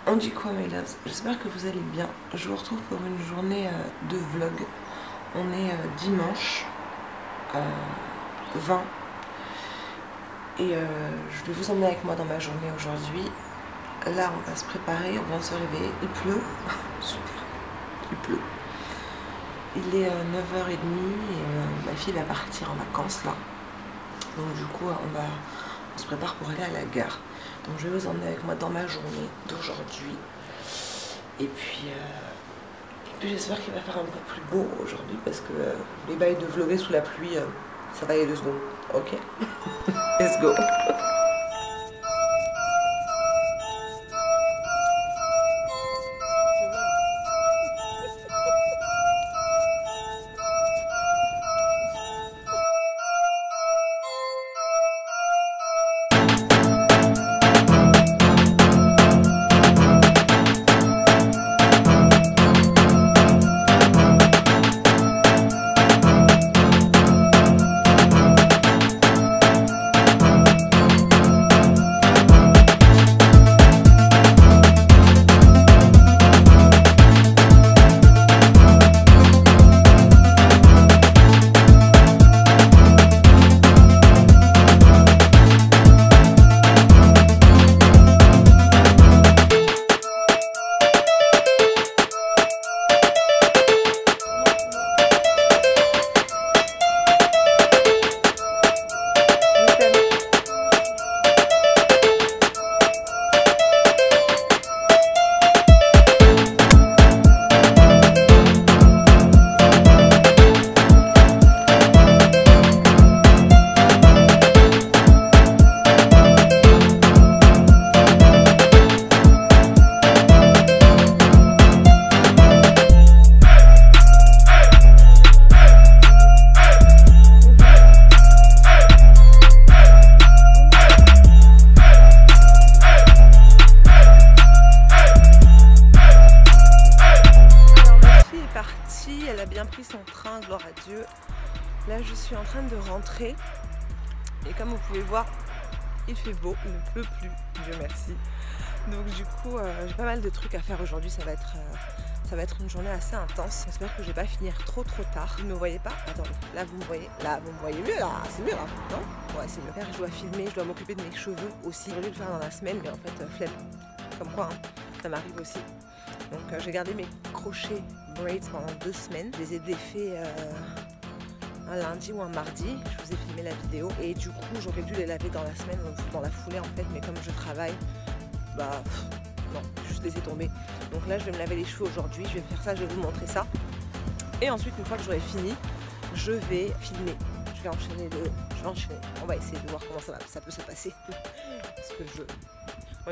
On dit quoi mes loves? J'espère que vous allez bien. Je vous retrouve pour une journée de vlog. On est dimanche 20 et je vais vous emmener avec moi dans ma journée aujourd'hui. Là on va se préparer, on vient de se réveiller, il pleut, super, il pleut. Il est 9h30 et ma fille va partir en vacances là. Donc du coup on se prépare pour aller à la gare. Donc je vais vous emmener avec moi dans ma journée d'aujourd'hui. Et puis j'espère qu'il va faire un peu plus beau aujourd'hui parce que les bails de vlogger sous la pluie, ça va aller 2 secondes. Ok. Let's go. Elle a bien pris son train, gloire à Dieu. Là je suis en train de rentrer et comme vous pouvez voir, il fait beau, il ne pleut plus, Dieu merci. Donc du coup j'ai pas mal de trucs à faire aujourd'hui, ça va être une journée assez intense. J'espère que je vais pas finir trop tard. Vous ne me voyez pas? Attendez, là vous me voyez, mieux là, c'est mieux là, non? Ouais c'est mieux. Là je dois filmer, je dois m'occuper de mes cheveux aussi. J'aurais dû le faire dans la semaine mais en fait flemme. Comme quoi hein, ça m'arrive aussi. Donc j'ai gardé mes crochets braids pendant 2 semaines. Je les ai défaits un lundi ou un mardi. Je vous ai filmé la vidéo. Et du coup j'aurais dû les laver dans la semaine, dans la foulée en fait. Mais comme je travaille, bah non, juste laisser tomber. Donc là je vais me laver les cheveux aujourd'hui. Je vais faire ça, je vais vous montrer ça. Et ensuite une fois que j'aurai fini, je vais filmer. Je vais enchaîner. On va essayer de voir comment ça peut se passer. Parce que je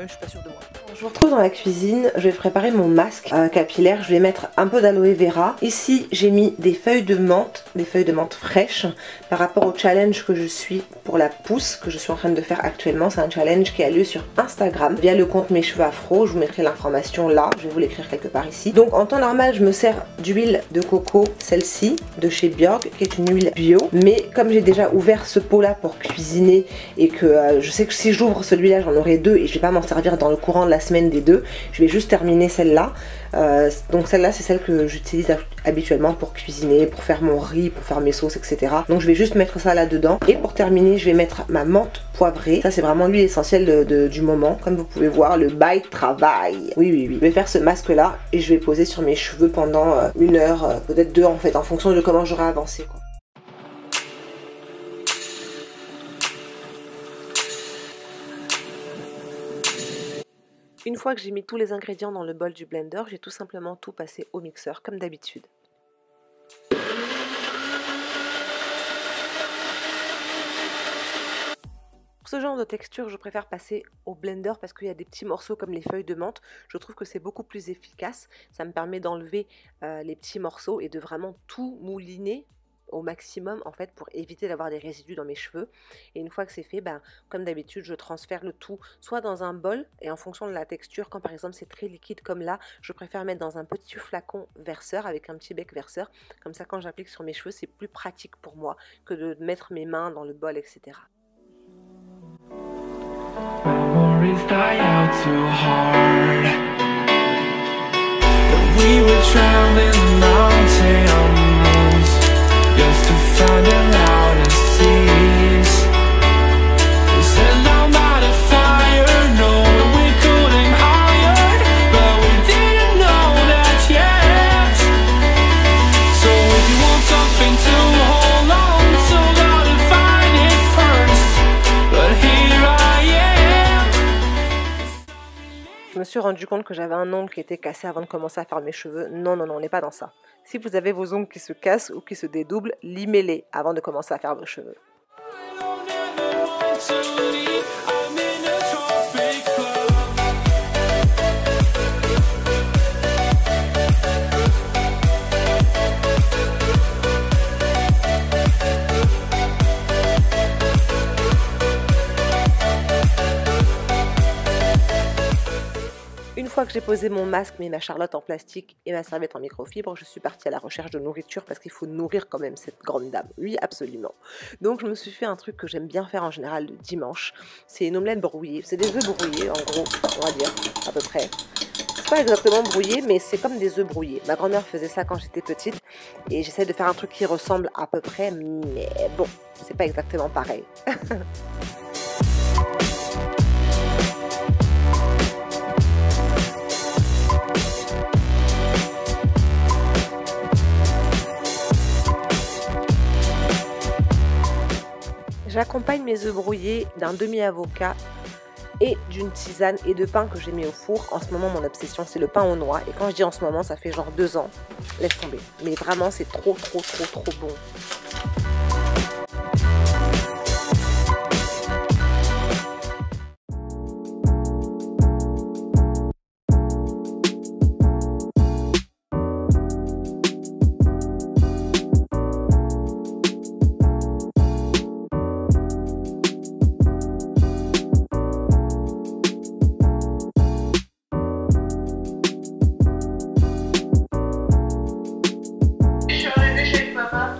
suis pas sûre de moi. Je vous retrouve dans la cuisine, je vais préparer mon masque capillaire, je vais mettre un peu d'aloe vera. Ici j'ai mis des feuilles de menthe fraîches par rapport au challenge que je suis pour la pousse, que je suis en train de faire actuellement. C'est un challenge qui a lieu sur Instagram via le compte Mes Cheveux Afro, je vous mettrai l'information là, je vais vous l'écrire quelque part ici. Donc en temps normal je me sers d'huile de coco, celle-ci de chez Björk, qui est une huile bio. Mais comme j'ai déjà ouvert ce pot là pour cuisiner et que je sais que si j'ouvre celui-là j'en aurai 2 et je vais pas m'en servir dans le courant de la semaine des 2, je vais juste terminer celle-là. Donc celle-là c'est celle que j'utilise habituellement pour cuisiner, pour faire mon riz, pour faire mes sauces, etc. Donc je vais juste mettre ça là-dedans. Et pour terminer je vais mettre ma menthe poivrée. Ça c'est vraiment l'huile essentielle du moment. Comme vous pouvez voir, le bail travail. Oui. Je vais faire ce masque là et je vais poser sur mes cheveux pendant 1 heure, peut-être 2 en fait, en fonction de comment j'aurai avancé quoi. Une fois que j'ai mis tous les ingrédients dans le bol du blender, j'ai tout simplement tout passé au mixeur comme d'habitude. Pour ce genre de texture, je préfère passer au blender parce qu'il y a des petits morceaux comme les feuilles de menthe. Je trouve que c'est beaucoup plus efficace. Ça me permet d'enlever les petits morceaux et de vraiment tout mouliner au maximum en fait pour éviter d'avoir des résidus dans mes cheveux. Et une fois que c'est fait, ben, comme d'habitude je transfère le tout soit dans un bol et en fonction de la texture, quand par exemple c'est très liquide comme là, je préfère mettre dans un petit flacon verseur avec un petit bec verseur, comme ça quand j'applique sur mes cheveux c'est plus pratique pour moi que de mettre mes mains dans le bol, etc. Memories die out too hard. we were traveling mountains just to find the loudest seas. We set down by the fire, knowing we couldn't hide, but we didn't know that yet. So if you want something to hold on to, gotta find it first. But here I am. Je me suis rendu compte que j'avais un ongle qui était cassé avant de commencer à faire mes cheveux. Non, non, non, on n'est pas dans ça. Si vous avez vos ongles qui se cassent ou qui se dédoublent, limez-les avant de commencer à faire vos cheveux. Une fois que j'ai posé mon masque, ma charlotte en plastique et ma serviette en microfibre, je suis partie à la recherche de nourriture parce qu'il faut nourrir quand même cette grande dame. Oui, absolument. Donc je me suis fait un truc que j'aime bien faire en général le dimanche. C'est une omelette brouillée. C'est des œufs brouillés, en gros, on va dire, à peu près. C'est pas exactement brouillé, mais c'est comme des œufs brouillés. Ma grand-mère faisait ça quand j'étais petite et j'essaie de faire un truc qui ressemble à peu près, mais bon, c'est pas exactement pareil. J'accompagne mes œufs brouillés d'un demi-avocat et d'une tisane et de pain que j'ai mis au four. En ce moment, mon obsession, c'est le pain aux noix. Et quand je dis en ce moment, ça fait genre 2 ans. Laisse tomber. Mais vraiment, c'est trop bon.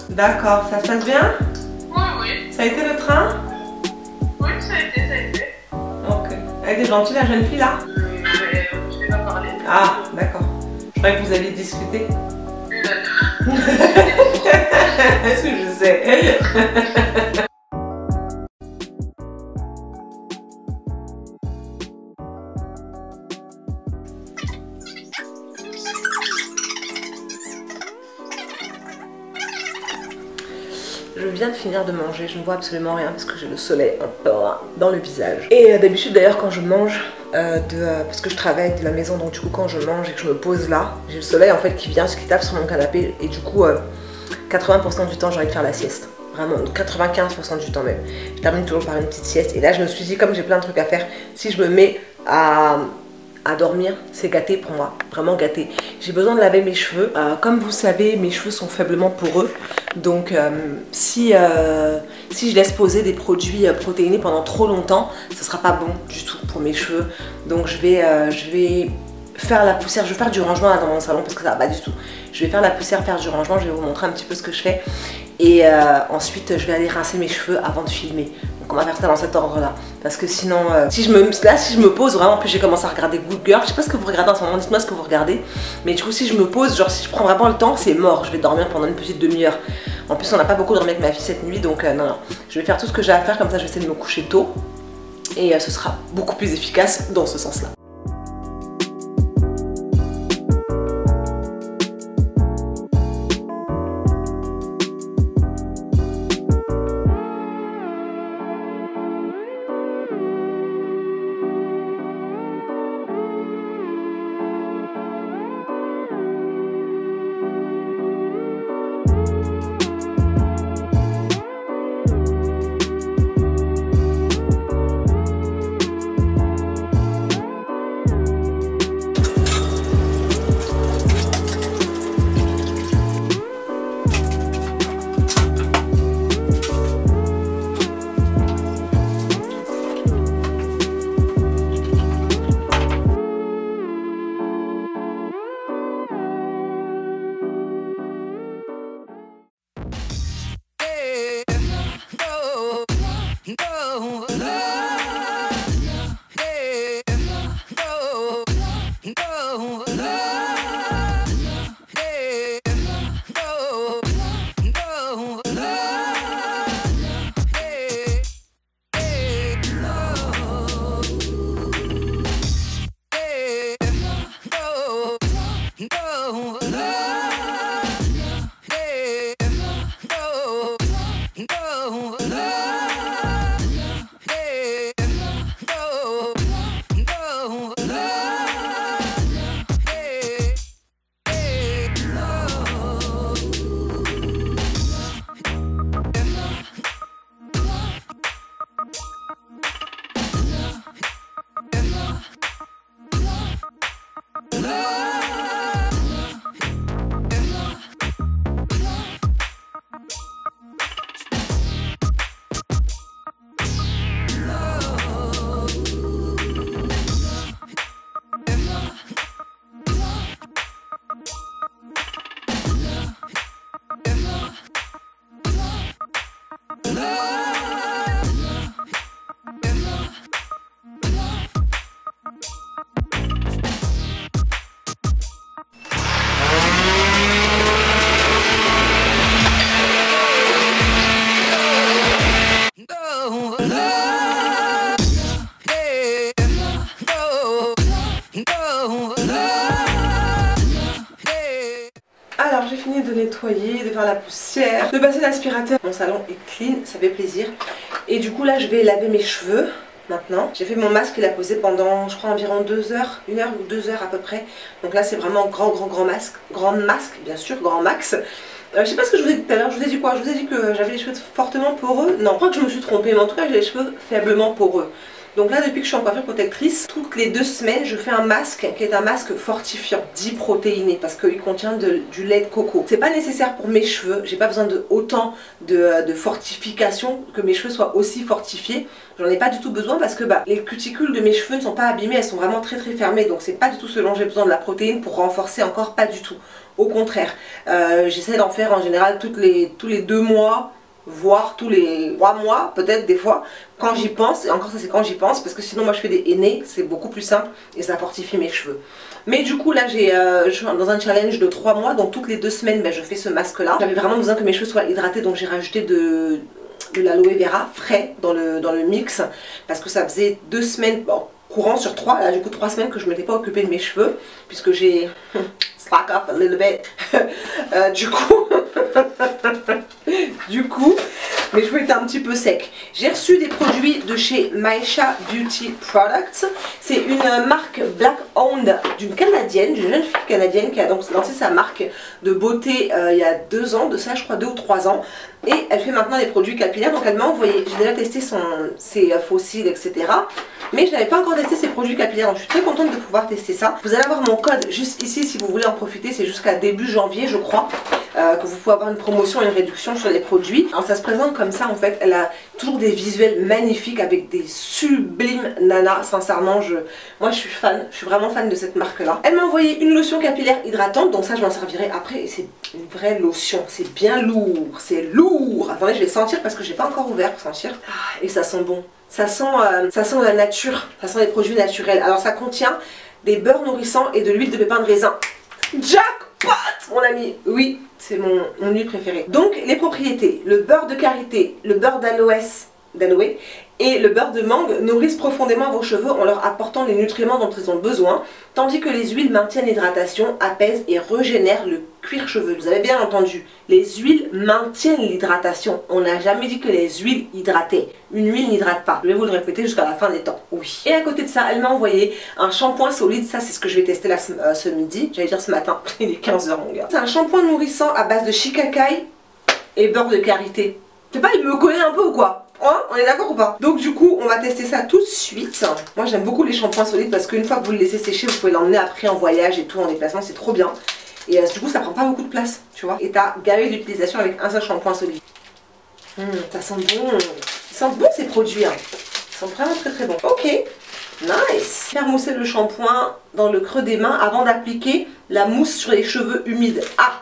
D'accord, ça se passe bien? Oui, oui. Ça a été le train? Oui, ça a été. Ok. Elle était gentille la jeune fille là? Mais je vais pas parler. Ah, d'accord. Je croyais que vous alliez discuter. Est-ce que je sais? Je viens de finir de manger, je ne vois absolument rien parce que j'ai le soleil un peu dans le visage. Et d'habitude d'ailleurs quand je mange, parce que je travaille de la maison, donc du coup quand je mange et que je me pose là, j'ai le soleil en fait qui vient, qui tape sur mon canapé et du coup 80% du temps j'ai envie de faire la sieste. Vraiment, 95% du temps même. Je termine toujours par une petite sieste et là je me suis dit comme j'ai plein de trucs à faire, si je me mets à dormir, c'est gâté pour moi, vraiment gâté. J'ai besoin de laver mes cheveux. Comme vous savez, mes cheveux sont faiblement poreux. Donc si je laisse poser des produits protéinés pendant trop longtemps, ce sera pas bon du tout pour mes cheveux. Donc je vais faire la poussière, je vais faire du rangement là dans mon salon parce que ça va pas du tout. Je vais faire la poussière, faire du rangement, je vais vous montrer un petit peu ce que je fais. Et ensuite je vais aller rincer mes cheveux avant de filmer. Donc on va faire ça dans cet ordre là. Parce que sinon, si je me pose vraiment, puis j'ai commencé à regarder Good Girl. Je sais pas ce que vous regardez en ce moment, dites-moi ce que vous regardez. Mais du coup si je me pose, genre si je prends vraiment le temps, c'est mort. Je vais dormir pendant une petite demi-heure. En plus on n'a pas beaucoup dormi avec ma fille cette nuit. Donc non. Je vais faire tout ce que j'ai à faire, comme ça je vais essayer de me coucher tôt. Et ce sera beaucoup plus efficace dans ce sens là. terminé de nettoyer, de faire la poussière, de passer l'aspirateur. Mon salon est clean, ça fait plaisir. Et du coup là je vais laver mes cheveux maintenant. J'ai fait mon masque, il a posé pendant je crois environ 2 heures, 1 heure ou 2 heures à peu près. Donc là c'est vraiment grand masque, bien sûr, grand max. Je sais pas ce que je vous ai dit tout à l'heure, je vous ai dit quoi? Je vous ai dit que j'avais les cheveux fortement poreux. Non, je crois que je me suis trompée, mais en tout cas j'ai les cheveux faiblement poreux. Donc là depuis que je suis en coiffure protectrice, toutes les 2 semaines je fais un masque qui est un masque fortifiant, dit protéiné, parce qu'il contient du lait de coco. C'est pas nécessaire pour mes cheveux, j'ai pas besoin de autant de fortification, que mes cheveux soient aussi fortifiés. J'en ai pas du tout besoin parce que les cuticules de mes cheveux ne sont pas abîmées, elles sont vraiment très fermées. Donc c'est pas du tout ce dont j'ai besoin de la protéine pour renforcer encore, pas du tout. Au contraire, j'essaie d'en faire en général tous les 2 mois, voire tous les 3 mois, peut-être des fois, quand j'y pense. Et encore ça c'est quand j'y pense, parce que sinon moi je fais des hennées, c'est beaucoup plus simple et ça fortifie mes cheveux. Mais du coup là je suis dans un challenge de 3 mois, donc toutes les 2 semaines je fais ce masque là. J'avais vraiment besoin que mes cheveux soient hydratés, donc j'ai rajouté de l'aloe vera frais dans le mix, parce que ça faisait 2 semaines, bon, courant sur 3, là du coup 3 semaines que je ne m'étais pas occupée de mes cheveux, puisque j'ai slack up a little bit. Du coup, mes cheveux étaient un petit peu secs. J'ai reçu des produits de chez Maisha Beauty Products. C'est une marque black owned d'une canadienne, d'une jeune fille canadienne qui a donc lancé sa marque de beauté il y a 2 ans, de ça je crois 2 ou 3 ans. Et elle fait maintenant des produits capillaires, donc elle m'a envoyé, j'ai déjà testé ses fossiles, etc. Mais je n'avais pas encore testé ses produits capillaires, donc je suis très contente de pouvoir tester ça. Vous allez avoir mon code juste ici si vous voulez en profiter, c'est jusqu'à début janvier je crois, que vous pouvez avoir une promotion et une réduction sur les produits. Alors ça se présente comme ça en fait, elle a toujours des visuels magnifiques avec des sublimes nanas, sincèrement moi je suis fan, je suis vraiment fan de cette marque là. Elle m'a envoyé une lotion capillaire hydratante, donc ça je m'en servirai après, et c'est une vraie lotion, c'est bien lourd, c'est lourd. Attendez, je vais sentir parce que j'ai pas encore ouvert pour sentir. Et ça sent bon. Ça sent la nature, ça sent les produits naturels. Alors ça contient des beurres nourrissants et de l'huile de pépins de raisin. Jackpot mon ami. Oui, c'est mon huile préférée. Donc les propriétés, le beurre de karité, le beurre d'aloès et le beurre de mangue nourrissent profondément vos cheveux en leur apportant les nutriments dont ils ont besoin, tandis que les huiles maintiennent l'hydratation, apaisent et régénèrent le cuir chevelu. Vous avez bien entendu, les huiles maintiennent l'hydratation. On n'a jamais dit que les huiles hydrataient. Une huile n'hydrate pas. Je vais vous le répéter jusqu'à la fin des temps. Oui. Et à côté de ça, elle m'a envoyé un shampoing solide. Ça, c'est ce que je vais tester là ce midi. J'allais dire ce matin. Il est 15 h mon gars. C'est un shampoing nourrissant à base de shikakai et beurre de karité. Je sais pas, il me connaît un peu ou quoi? Hein, on est d'accord ou pas? Donc du coup on va tester ça tout de suite. Moi j'aime beaucoup les shampoings solides parce qu'une fois que vous le laissez sécher, vous pouvez l'emmener après en voyage et tout, en déplacement, c'est trop bien. Et du coup ça prend pas beaucoup de place, tu vois. Et t'as gavé d'utilisation avec un seul shampoing solide. Ça sent bon. Ils sentent bon ces produits, hein. Ils sont vraiment très bons. Ok, nice. Faire mousser le shampoing dans le creux des mains avant d'appliquer la mousse sur les cheveux humides. Ah,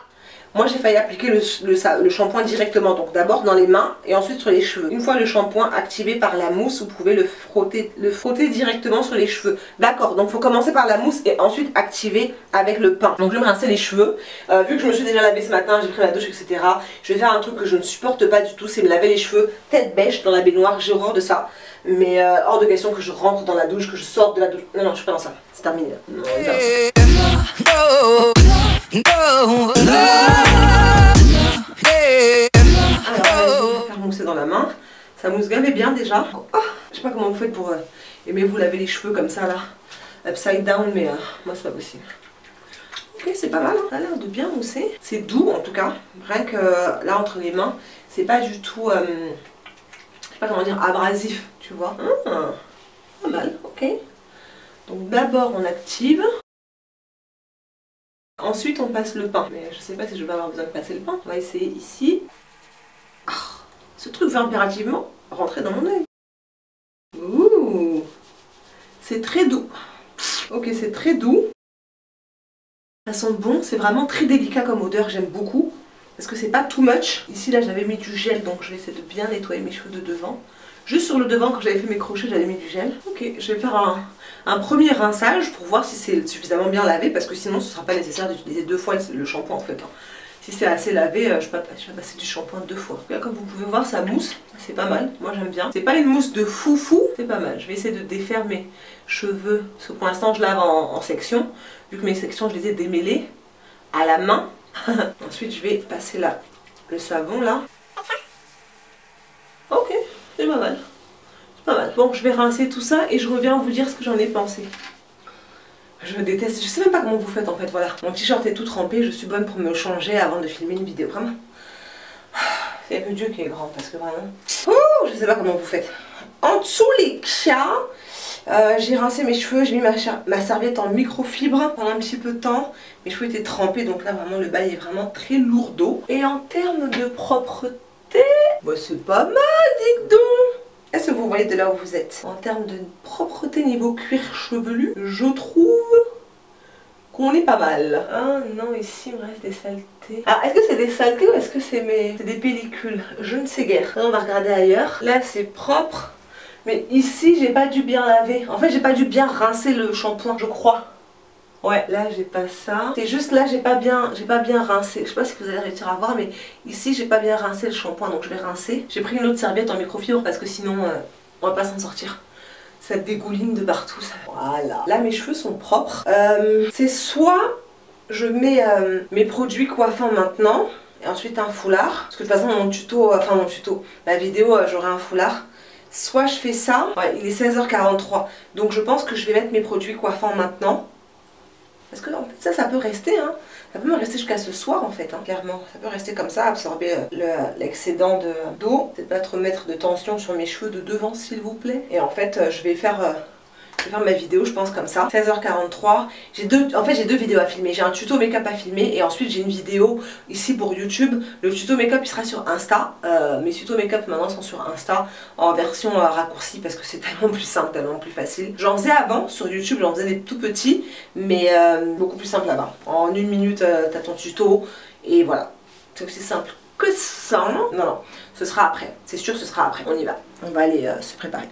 moi j'ai failli appliquer le shampoing directement, donc d'abord dans les mains et ensuite sur les cheveux. Une fois le shampoing activé par la mousse, vous pouvez le frotter directement sur les cheveux. D'accord, donc il faut commencer par la mousse et ensuite activer avec le pain. Donc je vais me rincer les cheveux. Vu que je me suis déjà lavé ce matin, j'ai pris la douche, etc. Je vais faire un truc que je ne supporte pas du tout, c'est me laver les cheveux tête bêche dans la baignoire. J'ai horreur de ça. Mais hors de question que je rentre dans la douche, que je sorte de la douche. Non, je suis pas dans ça. C'est terminé. Non, on est pas dans ça. Alors, je vais faire mousser dans la main. Ça mousse gavé bien déjà. Oh, je sais pas comment vous faites pour aimer vous laver les cheveux comme ça là, upside down, mais moi c'est pas possible. Ok, c'est pas mal, hein. Ça a l'air de bien mousser. C'est doux en tout cas. Rien que là entre les mains, c'est pas du tout, je sais pas comment dire, abrasif, tu vois. Pas mal, ok. Donc d'abord on active. Ensuite on passe le pain, mais je sais pas si je vais avoir besoin de passer le pain. On va essayer ici. Ah, ce truc veut impérativement rentrer dans mon œil. Ouh, c'est très doux. Ok, c'est très doux. Ça sent bon, c'est vraiment très délicat comme odeur, j'aime beaucoup. Parce que c'est pas too much. Ici là j'avais mis du gel, donc je vais essayer de bien nettoyer mes cheveux de devant. Juste sur le devant, quand j'avais fait mes crochets, j'avais mis du gel. Ok, je vais faire un premier rinçage pour voir si c'est suffisamment bien lavé, parce que sinon ce ne sera pas nécessaire d'utiliser 2 fois le shampoing en fait. Si c'est assez lavé, je vais passer du shampoing 2 fois. Là, comme vous pouvez voir, ça mousse, c'est pas mal, moi j'aime bien. C'est pas une mousse de foufou, c'est pas mal. Je vais essayer de défaire mes cheveux, parce que pour l'instant je lave en section, vu que mes sections je les ai démêlées à la main. Ensuite je vais passer là le savon là. Ok, c'est pas mal. C'est pas mal. Bon, je vais rincer tout ça et je reviens vous dire ce que j'en ai pensé. Je déteste, je sais même pas comment vous faites en fait, voilà. Mon t-shirt est tout trempé, je suis bonne pour me changer avant de filmer une vidéo, vraiment. C'est que Dieu qui est grand parce que vraiment... Oh, je sais pas comment vous faites. En dessous les cas, j'ai rincé mes cheveux, j'ai mis ma serviette en microfibre pendant un petit peu de temps. Mes cheveux étaient trempés, donc là vraiment le bail est vraiment très lourd d'eau. Et en termes de propreté, bah, c'est pas mal, dites donc. Est-ce que vous voyez de là où vous êtes? En termes de propreté niveau cuir chevelu, je trouve qu'on est pas mal. Ah non, ici il me reste des saletés. Ah, est-ce que c'est des saletés ou est-ce que c'est des pellicules? Je ne sais guère. On va regarder ailleurs. Là c'est propre. Mais ici j'ai pas dû bien laver. En fait j'ai pas dû bien rincer le shampoing, je crois. Ouais, là j'ai pas ça. C'est juste là j'ai pas bien rincé. Je sais pas si vous allez réussir à voir, mais ici j'ai pas bien rincé le shampoing, donc je vais rincer. J'ai pris une autre serviette en microfibre parce que sinon on va pas s'en sortir. Ça dégouline de partout. Ça... Voilà. Là mes cheveux sont propres. C'est soit je mets mes produits coiffants maintenant et ensuite un foulard. Parce que de toute façon mon tuto, ma vidéo j'aurai un foulard. Soit je fais ça. Ouais, il est 16h43. Donc je pense que je vais mettre mes produits coiffants maintenant. Parce que en fait, ça peut rester, hein. Ça peut me rester jusqu'à ce soir en fait, hein, clairement. Ça peut rester comme ça, absorber l'excédent d'eau. Peut-être pas trop mettre de tension sur mes cheveux de devant s'il vous plaît. Et en fait, je vais faire ma vidéo, je pense comme ça. 16h43. J'ai deux vidéos à filmer. J'ai un tuto make-up à filmer et ensuite j'ai une vidéo ici pour YouTube. Le tuto make-up il sera sur Insta. Mes tutos make-up maintenant sont sur Insta en version raccourcie parce que c'est tellement plus simple, tellement plus facile. J'en faisais avant sur YouTube, j'en faisais des tout petits, mais beaucoup plus simple là-bas. En 1 minute, t'as ton tuto et voilà. C'est aussi simple que ça. Non, ce sera après. C'est sûr, ce sera après. On y va. On va aller se préparer.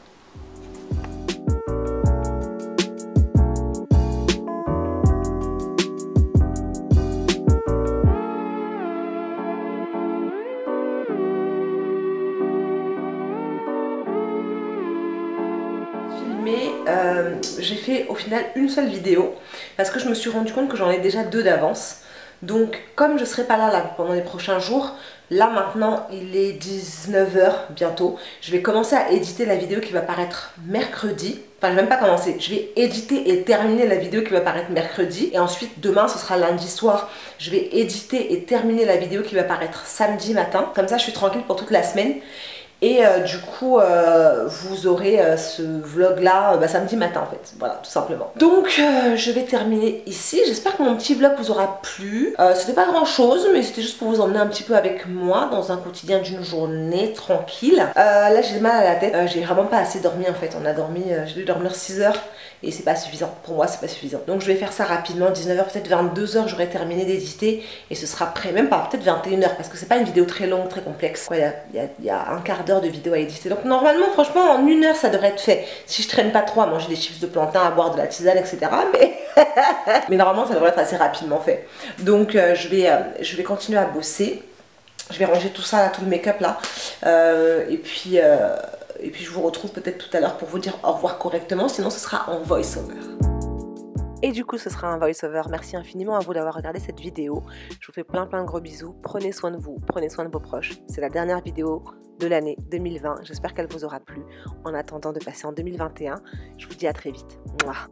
J'ai fait au final une seule vidéo parce que je me suis rendu compte que j'en ai déjà 2 d'avance. Donc comme je serai pas là pendant les prochains jours, là maintenant il est 19h bientôt, je vais commencer à éditer la vidéo qui va paraître mercredi. Enfin je vais même pas commencer, je vais éditer et terminer la vidéo qui va paraître mercredi. Et ensuite demain ce sera lundi soir, je vais éditer et terminer la vidéo qui va paraître samedi matin. Comme ça je suis tranquille pour toute la semaine. Et du coup, vous aurez ce vlog là samedi matin en fait, voilà tout simplement. Donc je vais terminer ici, j'espère que mon petit vlog vous aura plu. C'était pas grand chose, mais c'était juste pour vous emmener un petit peu avec moi dans un quotidien d'une journée tranquille. Là j'ai mal à la tête, j'ai vraiment pas assez dormi en fait, j'ai dû dormir 6 heures et c'est pas suffisant, pour moi c'est pas suffisant. Donc je vais faire ça rapidement, 19h, peut-être 22h j'aurai terminé d'éditer et ce sera prêt, même pas, peut-être 21h parce que c'est pas une vidéo très longue, très complexe. Il y a un quart d'heure de vidéo à éditer. Donc normalement, franchement, en 1 heure, ça devrait être fait. Si je traîne pas trop à manger des chips de plantain, à boire de la tisane, etc. Mais normalement, ça devrait être assez rapidement fait. Donc je vais continuer à bosser. Je vais ranger tout ça, là, tout le make-up là. Et puis je vous retrouve peut-être tout à l'heure pour vous dire au revoir correctement. Sinon, ce sera en voice-over. Et du coup, ce sera un voice-over. Merci infiniment à vous d'avoir regardé cette vidéo. Je vous fais plein de gros bisous. Prenez soin de vous, prenez soin de vos proches. C'est la dernière vidéo de l'année 2020. J'espère qu'elle vous aura plu. En attendant de passer en 2021, je vous dis à très vite. Mouah.